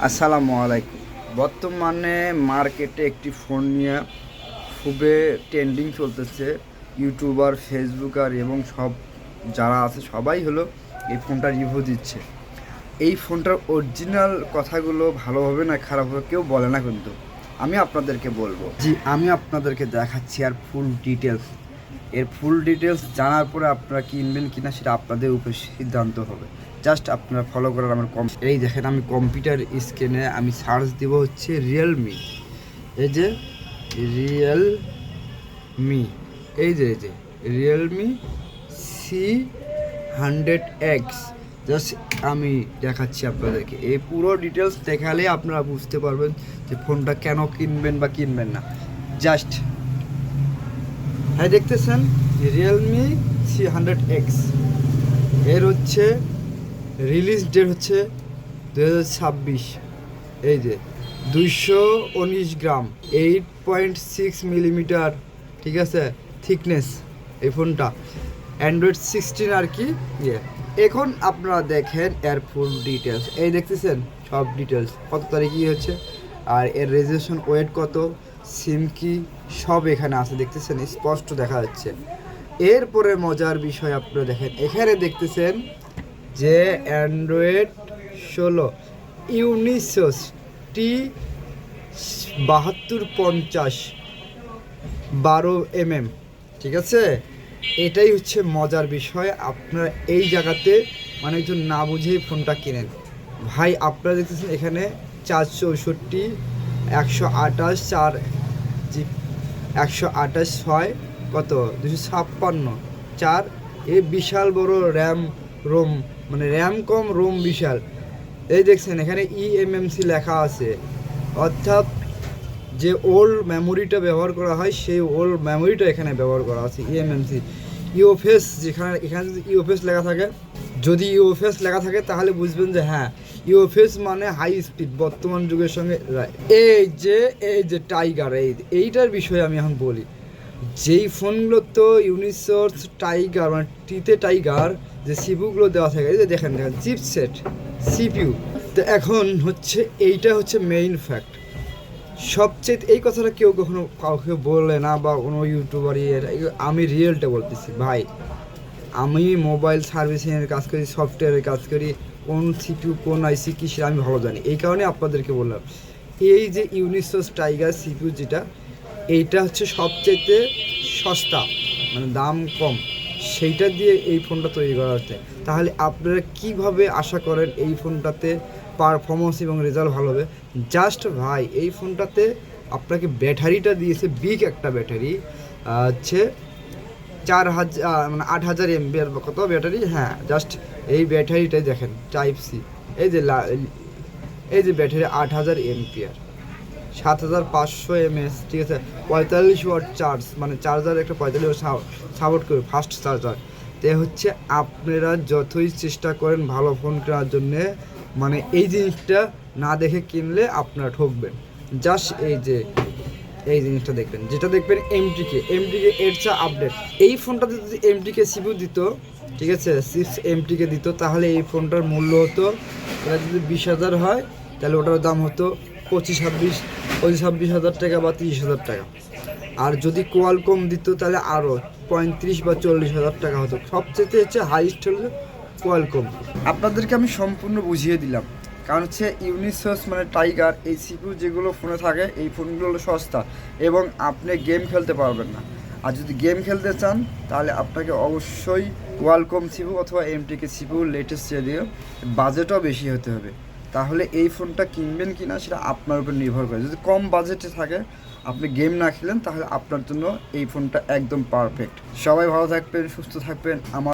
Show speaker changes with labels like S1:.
S1: আসসালামু আলাইকুম। বর্তমানে মার্কেটে একটি ফোন নিয়ে খুবই ট্রেন্ডিং চলতেছে। ইউটিউবার, ফেসবুকার এবং সব যারা আছে সবাই হলো এই ফোনটা রিভিউ দিচ্ছে। এই ফোনটার অরিজিনাল কথাগুলো ভালো হবে না খারাপ হবে কেউ বলে না, কিন্তু আমি আপনাদেরকে বলবো। জি, আমি আপনাদেরকে দেখাচ্ছি আর ফুল ডিটেলস। এর ফুল ডিটেলস জানার পরে আপনারা কিনবেন কিনা সেটা আপনাদের উপর সিদ্ধান্ত হবে। জাস্ট আপনারা ফলো করার আমার এই দেখেন, আমি কম্পিউটার স্ক্রিনে আমি সার্চ দেব হচ্ছে রিয়েলমি। এই যে রিয়েলমি, এই যে রিয়েলমি C100X। জাস্ট আমি দেখাচ্ছি আপনাদেরকে, এই পুরো ডিটেলস দেখালে আপনারা বুঝতে পারবেন যে ফোনটা কেন কিনবেন বা কিনবেন না। জাস্ট হ্যাঁ, দেখতেছেন রিয়েলমি C100X। এর হচ্ছে রিলিজ ডেট হচ্ছে 2026। এই যে 219 গ্রাম, 8.6 মিলিমিটার, ঠিক আছে, থিকনেস এই ফোনটা। অ্যান্ড্রয়েড 16 আর কি। এখন আপনারা দেখেন এর ফুল ডিটেলস, এই দেখতেছেন সব ডিটেলস, কত তারিখে হচ্ছে, আর এর রেজুলেশন ওয়েট কত, সিম কি, সব এখানে আছে, দেখতেছেন স্পষ্ট দেখা যাচ্ছে। এরপরে মজার বিষয় আপনারা দেখেন, এখানে দেখতেছেন যে অ্যান্ড্রয়েড 16 ইউনিসোস T7250 12mm, ঠিক আছে। এটাই হচ্ছে মজার বিষয়। আপনারা এই জায়গাতে মানে একটু না বুঝেই ফোনটা কিনেন ভাই। আপনারা দেখতেছেন এখানে 464, 128, 4 128, 6 কত 256, 4। এ বিশাল বড় র্যাম রোম, মানে র্যাম কম রোম বিশাল। এই দেখছেন এখানে eMMC লেখা আছে, অর্থাৎ যে ওল্ড মেমোরিটা ব্যবহার করা হয় সেই ওল্ড মেমোরিটা এখানে ব্যবহার করা আছে। eMMC ইউএফএস, এখানে যদি ইউএফএস লেখা থাকে, যদি ইউএফএস লেখা থাকে তাহলে বুঝবেন যে হ্যাঁ, ইউএফএস মানে হাই স্পিড, বর্তমান যুগের সঙ্গে। এই যে টাইগার, এইটার বিষয়ে আমি এখন বলি। যেই ফোনগুলো তো ইউনিসোর্স টাইগার মানে টিতে টাইগার যে সিপিউগুলো দেওয়া থাকে, এই যে দেখেন চিপসেট সিপিইউ। তো এখন হচ্ছে এইটা হচ্ছে মেইন ফ্যাক্ট সবচেয়ে। এই কথাটা কেউ কখনো কাউকে বলে না বা কোনো ইউটিউবারই, আমি রিয়েলটা বলতেছি ভাই। আমি মোবাইল সার্ভিসিংয়ের কাজ করি, সফটওয়্যারের কাজ করি, কোন সিপিইউ কোন আইসি কী সেটা আমি ভালো জানি। এই কারণে আপনাদেরকে বললাম, এই যে ইউনিসোস টাইগার সিপিইউ যেটা, এইটা হচ্ছে সবচেয়ে সস্তা, মানে দাম কম, সেইটা দিয়ে এই ফোনটা তৈরি করা হচ্ছে। তাহলে আপনারা কিভাবে আশা করেন এই ফোনটাতে পারফরমেন্স এবং রেজাল্ট ভালো হবে? জাস্ট ভাই, এই ফোনটাতে আপনাকে ব্যাটারিটা দিয়েছে বিগ একটা ব্যাটারি, হচ্ছে 4000 মানে 8000 এমবিআর কত ব্যাটারি। হ্যাঁ, জাস্ট এই ব্যাটারিটাই দেখেন টাইপ সি, এই যে ব্যাটারি 8000 এমপিআর, 7500 এমএস, ঠিক আছে, 45 ওয়াট চার্জ, মানে চার্জার একটা 45 ওয়াট সাপোর্ট করে ফাস্ট চার্জার। তো হচ্ছে আপনারা যতই চেষ্টা করেন ভালো ফোন কেনার জন্যে, মানে এই জিনিসটা না দেখে কিনলে আপনারা ঠকবেন। জাস্ট এই জিনিসটা দেখবেন, যেটা দেখবেন এমটিকে এর চা আপডেট। এই ফোনটাতে যদি এমটিকে সিপিইউ দিত, ঠিক আছে, 6 এমটিকে দিত, তাহলে এই ফোনটার মূল্য হতো, এটা যদি 20,000 হয় তাহলে ওটার দাম হতো 25-26 হাজার টাকা বা 30,000 টাকা। আর যদি কোয়ালকম দিত তাহলে আরও 35 বা 40,000 টাকা হতো। সবচেয়ে হচ্ছে হাইস্ট হলো কোয়ালকম। আপনাদেরকে আমি সম্পূর্ণ বুঝিয়ে দিলাম, কারণ হচ্ছে ইউনিসোস মানে টাইগার, এই সিপিইউ যেগুলো ফোনে থাকে এই ফোনগুলো হলো সস্তা এবং আপনি গেম খেলতে পারবেন না। আর যদি গেম খেলতে চান তাহলে আপনাকে অবশ্যই কোয়ালকম সিপিইউ অথবা এমটিকে সিপিইউ লেটেস্ট দিয়ে বাজেটও বেশি হতে হবে। তাহলে এই ফোনটা কিনবেন কি না সেটা আপনার উপর নির্ভর করে। যদি কম বাজেটে থাকে, আপনি গেম না খেলেন, তাহলে আপনার জন্য এই ফোনটা একদম পারফেক্ট। সবাই ভালো থাকবেন, সুস্থ থাকবেন। আমার